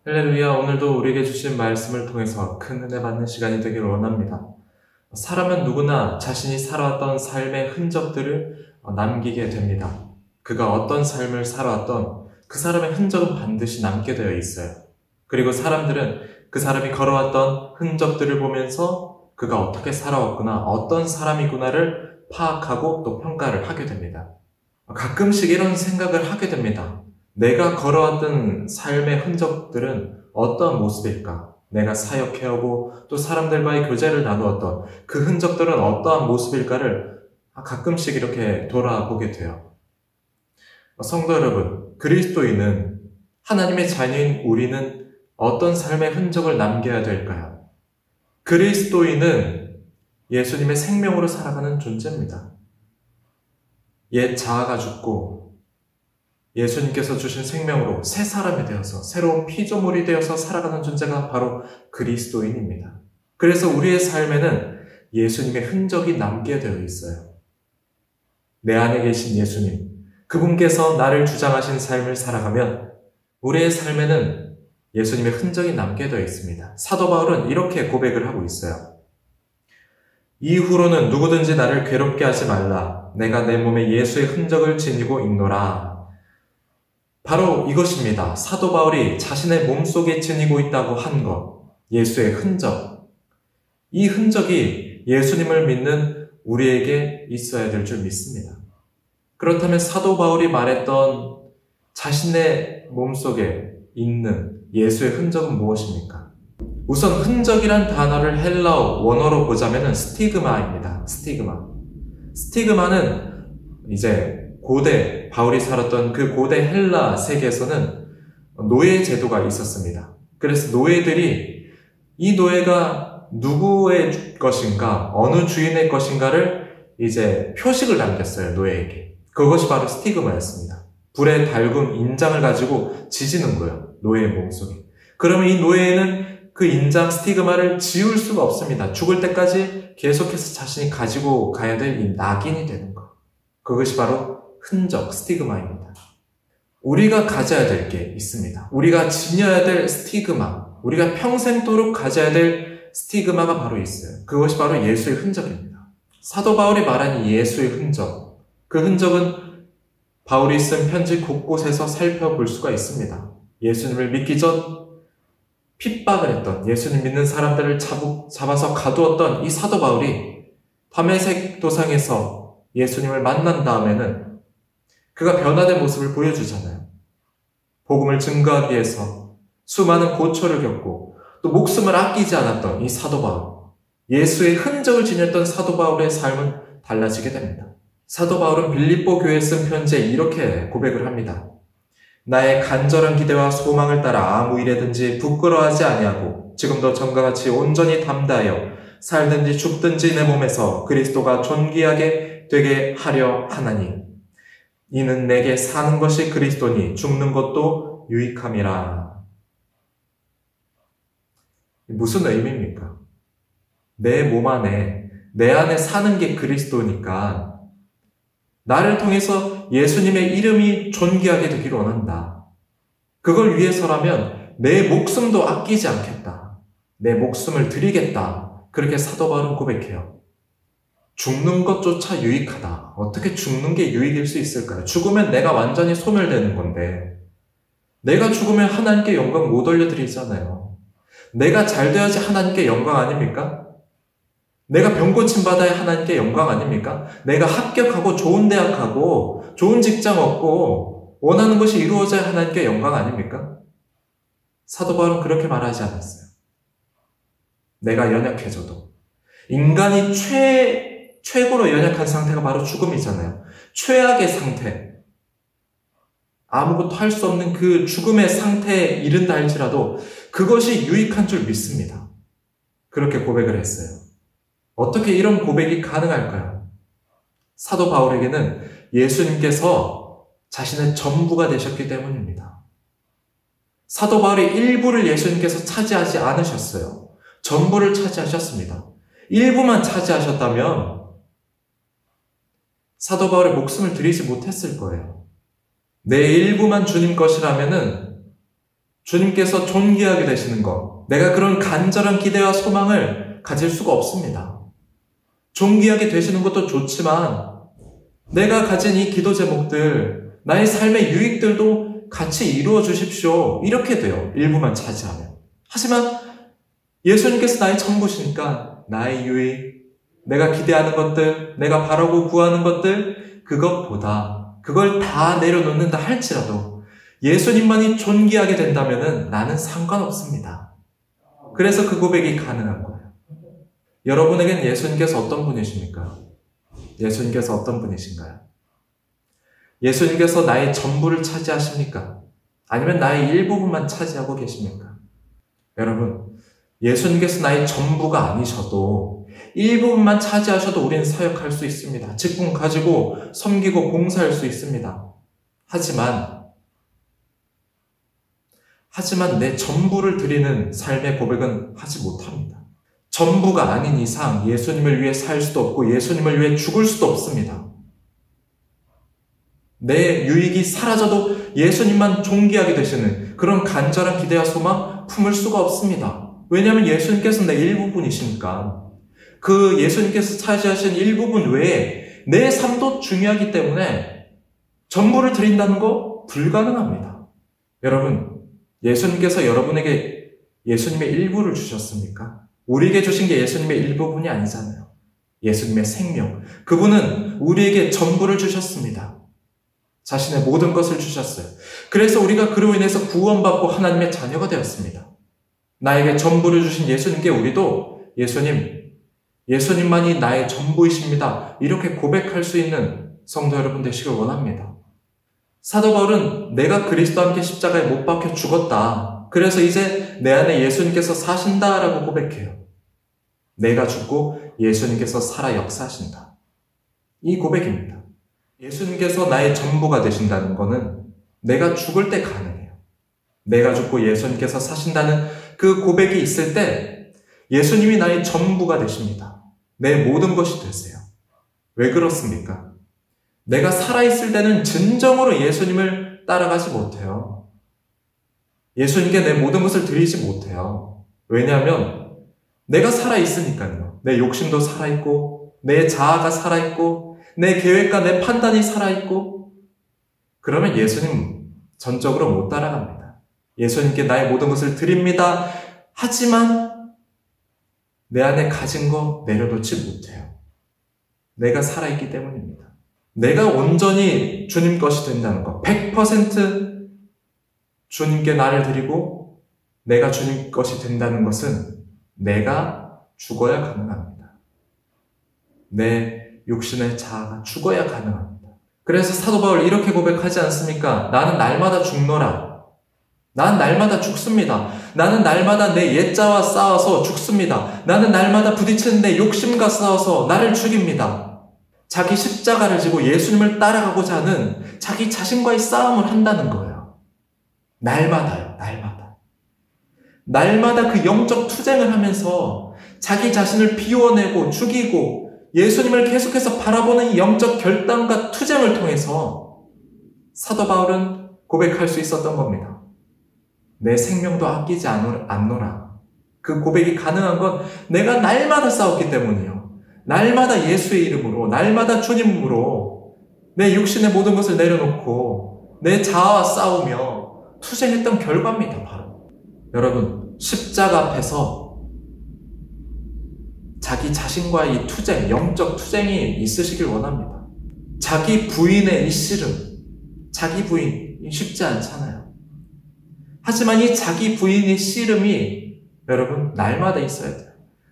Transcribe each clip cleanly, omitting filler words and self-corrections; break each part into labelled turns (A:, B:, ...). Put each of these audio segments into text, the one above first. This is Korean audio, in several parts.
A: 할렐루야, 오늘도 우리에게 주신 말씀을 통해서 큰 은혜 받는 시간이 되기를 원합니다. 사람은 누구나 자신이 살아왔던 삶의 흔적들을 남기게 됩니다. 그가 어떤 삶을 살아왔던 그 사람의 흔적은 반드시 남게 되어 있어요. 그리고 사람들은 그 사람이 걸어왔던 흔적들을 보면서 그가 어떻게 살아왔구나, 어떤 사람이구나를 파악하고 또 평가를 하게 됩니다. 가끔씩 이런 생각을 하게 됩니다. 내가 걸어왔던 삶의 흔적들은 어떠한 모습일까? 내가 사역해오고 또 사람들과의 교제를 나누었던 그 흔적들은 어떠한 모습일까를 가끔씩 이렇게 돌아보게 돼요. 성도 여러분, 그리스도인은, 하나님의 자녀인 우리는 어떤 삶의 흔적을 남겨야 될까요? 그리스도인은 예수님의 생명으로 살아가는 존재입니다. 옛 자아가 죽고 예수님께서 주신 생명으로 새 사람이 되어서 새로운 피조물이 되어서 살아가는 존재가 바로 그리스도인입니다. 그래서 우리의 삶에는 예수님의 흔적이 남게 되어 있어요. 내 안에 계신 예수님, 그분께서 나를 주장하신 삶을 살아가면 우리의 삶에는 예수님의 흔적이 남게 되어 있습니다. 사도 바울은 이렇게 고백을 하고 있어요. 이후로는 누구든지 나를 괴롭게 하지 말라. 내가 내 몸에 예수의 흔적을 지니고 있노라. 바로 이것입니다. 사도 바울이 자신의 몸속에 지니고 있다고 한 것, 예수의 흔적. 이 흔적이 예수님을 믿는 우리에게 있어야 될 줄 믿습니다. 그렇다면 사도 바울이 말했던 자신의 몸속에 있는 예수의 흔적은 무엇입니까? 우선 흔적이란 단어를 헬라어 원어로 보자면 스티그마입니다. 스티그마는 이제 고대 바울이 살았던 그 고대 헬라 세계에서는 노예 제도가 있었습니다. 그래서 노예들이 이 노예가 누구의 것인가, 어느 주인의 것인가를 이제 표식을 남겼어요, 노예에게. 그것이 바로 스티그마였습니다. 불에 달군 인장을 가지고 지지는 거예요, 노예의 몸속에. 그러면 이 노예는 그 인장 스티그마를 지울 수가 없습니다. 죽을 때까지 계속해서 자신이 가지고 가야 될 이 낙인이 되는 거. 그것이 바로 흔적, 스티그마입니다. 우리가 가져야 될 게 있습니다. 우리가 지녀야 될 스티그마, 우리가 평생도록 가져야 될 스티그마가 바로 있어요. 그것이 바로 예수의 흔적입니다. 사도 바울이 말한 이 예수의 흔적, 그 흔적은 바울이 쓴 편지 곳곳에서 살펴볼 수가 있습니다. 예수님을 믿기 전 핍박을 했던, 예수님 믿는 사람들을 잡아서 가두었던 이 사도 바울이 다메섹 도상에서 예수님을 만난 다음에는 그가 변화된 모습을 보여주잖아요. 복음을 증거하기 위해서 수많은 고초를 겪고 또 목숨을 아끼지 않았던 이 사도 바울, 예수의 흔적을 지녔던 사도 바울의 삶은 달라지게 됩니다. 사도 바울은 빌립보 교회에 쓴 편지에 이렇게 고백을 합니다. 나의 간절한 기대와 소망을 따라 아무 일에든지 부끄러워하지 아니하고 지금도 전과 같이 온전히 담대하여 살든지 죽든지 내 몸에서 그리스도가 존귀하게 되게 하려 하나니 이는 내게 사는 것이 그리스도니 죽는 것도 유익함이라. 무슨 의미입니까? 내 몸 안에, 내 안에 사는 게 그리스도니까 나를 통해서 예수님의 이름이 존귀하게 되기를 원한다. 그걸 위해서라면 내 목숨도 아끼지 않겠다. 내 목숨을 드리겠다. 그렇게 사도 바울은 고백해요. 죽는 것조차 유익하다. 어떻게 죽는 게 유익일 수 있을까요? 죽으면 내가 완전히 소멸되는 건데 내가 죽으면 하나님께 영광 못 올려드리잖아요. 내가 잘 돼야지 하나님께 영광 아닙니까? 내가 병고침 받아야 하나님께 영광 아닙니까? 내가 합격하고 좋은 대학 가고 좋은 직장 얻고 원하는 것이 이루어져야 하나님께 영광 아닙니까? 사도 바울은 그렇게 말하지 않았어요. 내가 연약해져도 인간이 최고로 연약한 상태가 바로 죽음이잖아요. 최악의 상태, 아무것도 할 수 없는 그 죽음의 상태에 이른다 할지라도 그것이 유익한 줄 믿습니다. 그렇게 고백을 했어요. 어떻게 이런 고백이 가능할까요? 사도 바울에게는 예수님께서 자신의 전부가 되셨기 때문입니다. 사도 바울의 일부를 예수님께서 차지하지 않으셨어요. 전부를 차지하셨습니다. 일부만 차지하셨다면 사도 바울의 목숨을 드리지 못했을 거예요. 내 일부만 주님 것이라면은 주님께서 존귀하게 되시는 것, 내가 그런 간절한 기대와 소망을 가질 수가 없습니다. 존귀하게 되시는 것도 좋지만 내가 가진 이 기도 제목들, 나의 삶의 유익들도 같이 이루어 주십시오. 이렇게 돼요. 일부만 차지하면. 하지만 예수님께서 나의 전부시니까 나의 유익, 내가 기대하는 것들, 내가 바라고 구하는 것들, 그것보다 그걸 다 내려놓는다 할지라도 예수님만이 존귀하게 된다면 나는 상관없습니다. 그래서 그 고백이 가능한 거예요. 여러분에겐 예수님께서 어떤 분이십니까? 예수님께서 어떤 분이신가요? 예수님께서 나의 전부를 차지하십니까? 아니면 나의 일부분만 차지하고 계십니까? 여러분, 예수님께서 나의 전부가 아니셔도 일부분만 차지하셔도 우리는 사역할 수 있습니다. 직분 가지고 섬기고 봉사할 수 있습니다. 하지만 내 전부를 드리는 삶의 고백은 하지 못합니다. 전부가 아닌 이상 예수님을 위해 살 수도 없고 예수님을 위해 죽을 수도 없습니다. 내 유익이 사라져도 예수님만 존귀하게 되시는 그런 간절한 기대와 소망 품을 수가 없습니다. 왜냐하면 예수님께서는 내 일부분이시니까. 그 예수님께서 차지하신 일부분 외에 내 삶도 중요하기 때문에 전부를 드린다는 거 불가능합니다. 여러분, 예수님께서 여러분에게 예수님의 일부를 주셨습니까? 우리에게 주신 게 예수님의 일부분이 아니잖아요. 예수님의 생명. 그분은 우리에게 전부를 주셨습니다. 자신의 모든 것을 주셨어요. 그래서 우리가 그로 인해서 구원받고 하나님의 자녀가 되었습니다. 나에게 전부를 주신 예수님께 우리도 예수님만이 나의 전부이십니다. 이렇게 고백할 수 있는 성도 여러분 되시길 원합니다. 사도 바울은 내가 그리스도와 함께 십자가에 못 박혀 죽었다. 그래서 이제 내 안에 예수님께서 사신다라고 고백해요. 내가 죽고 예수님께서 살아 역사하신다. 이 고백입니다. 예수님께서 나의 전부가 되신다는 것은 내가 죽을 때 가능해요. 내가 죽고 예수님께서 사신다는 그 고백이 있을 때 예수님이 나의 전부가 되십니다. 내 모든 것이 되세요. 왜 그렇습니까? 내가 살아있을 때는 진정으로 예수님을 따라가지 못해요. 예수님께 내 모든 것을 드리지 못해요. 왜냐하면 내가 살아있으니까요. 내 욕심도 살아있고 내 자아가 살아있고 내 계획과 내 판단이 살아있고 그러면 예수님 전적으로 못 따라갑니다. 예수님께 나의 모든 것을 드립니다. 하지만 내 안에 가진 거 내려놓지 못해요. 내가 살아있기 때문입니다. 내가 온전히 주님 것이 된다는 것, 100% 주님께 나를 드리고 내가 주님 것이 된다는 것은 내가 죽어야 가능합니다. 내 육신의 자아가 죽어야 가능합니다. 그래서 사도 바울 이렇게 고백하지 않습니까? 나는 날마다 죽노라. 난 날마다 죽습니다. 나는 날마다 내 옛자와 싸워서 죽습니다. 나는 날마다 부딪히는 내 욕심과 싸워서 나를 죽입니다. 자기 십자가를 지고 예수님을 따라가고자 하는 자기 자신과의 싸움을 한다는 거예요. 날마다요, 날마다. 날마다 그 영적 투쟁을 하면서 자기 자신을 비워내고 죽이고 예수님을 계속해서 바라보는 이 영적 결단과 투쟁을 통해서 사도 바울은 고백할 수 있었던 겁니다. 내 생명도 아끼지 않노라. 그 고백이 가능한 건 내가 날마다 싸웠기 때문이에요. 날마다 예수의 이름으로, 날마다 주님으로 내 육신의 모든 것을 내려놓고 내 자아와 싸우며 투쟁했던 결과입니다, 바로. 여러분, 십자가 앞에서 자기 자신과의 이 투쟁, 영적 투쟁이 있으시길 원합니다. 자기 부인의 이 씨름, 자기 부인이 쉽지 않잖아요. 하지만 이 자기 부인의 씨름이 여러분 날마다 있어야 돼요.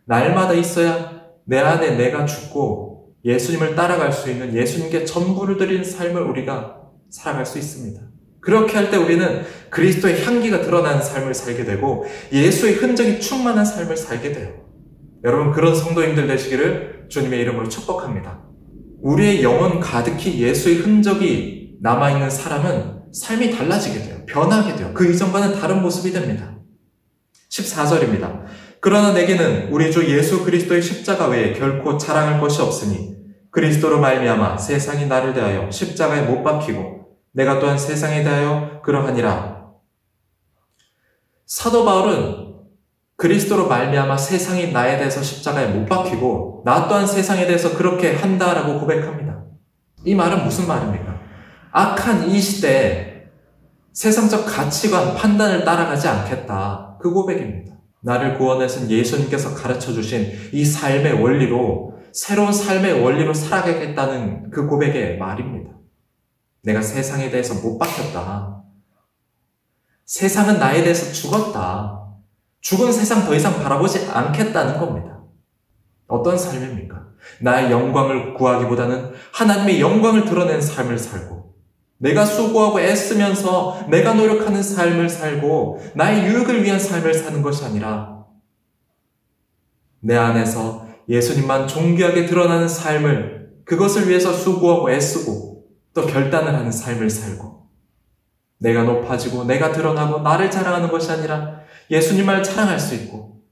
A: 날마다 있어야 내 안에 내가 죽고 예수님을 따라갈 수 있는 예수님께 전부를 드리는 삶을 우리가 살아갈 수 있습니다. 그렇게 할 때 우리는 그리스도의 향기가 드러나는 삶을 살게 되고 예수의 흔적이 충만한 삶을 살게 돼요. 여러분, 그런 성도님들 되시기를 주님의 이름으로 축복합니다. 우리의 영혼 가득히 예수의 흔적이 남아있는 사람은 삶이 달라지게 돼요. 변하게 돼요. 그 이전과는 다른 모습이 됩니다. 14절입니다. 그러나 내게는 우리 주 예수 그리스도의 십자가 외에 결코 자랑할 것이 없으니 그리스도로 말미암아 세상이 나를 대하여 십자가에 못 박히고 내가 또한 세상에 대하여 그러하니라. 사도 바울은 그리스도로 말미암아 세상이 나에 대해서 십자가에 못 박히고 나 또한 세상에 대해서 그렇게 한다라고 고백합니다. 이 말은 무슨 말입니까? 악한 이 시대에 세상적 가치관, 판단을 따라가지 않겠다. 그 고백입니다. 나를 구원하신 예수님께서 가르쳐주신 이 삶의 원리로, 새로운 삶의 원리로 살아가겠다는 그 고백의 말입니다. 내가 세상에 대해서 못 박혔다. 세상은 나에 대해서 죽었다. 죽은 세상 더 이상 바라보지 않겠다는 겁니다. 어떤 삶입니까? 나의 영광을 구하기보다는 하나님의 영광을 드러낸 삶을 살고, 내가 수고하고 애쓰면서 내가 노력하는 삶을 살고 나의 유익을 위한 삶을 사는 것이 아니라 내 안에서 예수님만 존귀하게 드러나는 삶을, 그것을 위해서 수고하고 애쓰고 또 결단을 하는 삶을 살고, 내가 높아지고 내가 드러나고 나를 자랑하는 것이 아니라 예수님을 자랑할 수 있고,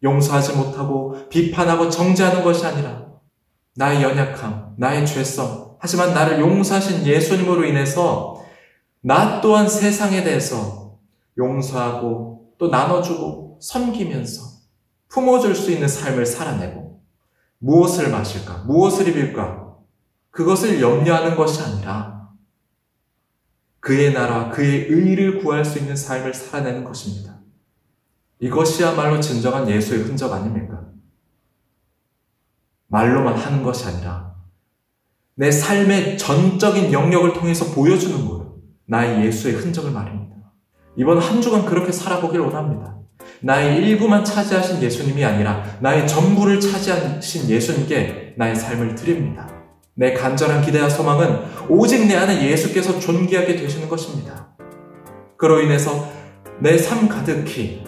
A: 용서하지 못하고 비판하고 정죄하는 것이 아니라 나의 연약함, 나의 죄성, 하지만 나를 용서하신 예수님으로 인해서 나 또한 세상에 대해서 용서하고 또 나눠주고 섬기면서 품어줄 수 있는 삶을 살아내고, 무엇을 마실까, 무엇을 입을까, 그것을 염려하는 것이 아니라 그의 나라, 그의 의를 구할 수 있는 삶을 살아내는 것입니다. 이것이야말로 진정한 예수의 흔적 아닙니까? 말로만 하는 것이 아니라 내 삶의 전적인 영역을 통해서 보여주는 것, 나의 예수의 흔적을 말입니다. 이번 한 주간 그렇게 살아보길 원합니다. 나의 일부만 차지하신 예수님이 아니라 나의 전부를 차지하신 예수님께 나의 삶을 드립니다. 내 간절한 기대와 소망은 오직 내 안에 예수께서 존귀하게 되시는 것입니다. 그로 인해서 내 삶 가득히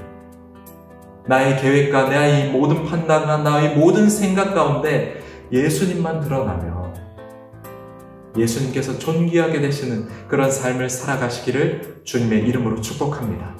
A: 나의 계획과 나의 모든 판단과 나의 모든 생각 가운데 예수님만 드러나며 예수님께서 존귀하게 되시는 그런 삶을 살아가시기를 주님의 이름으로 축복합니다.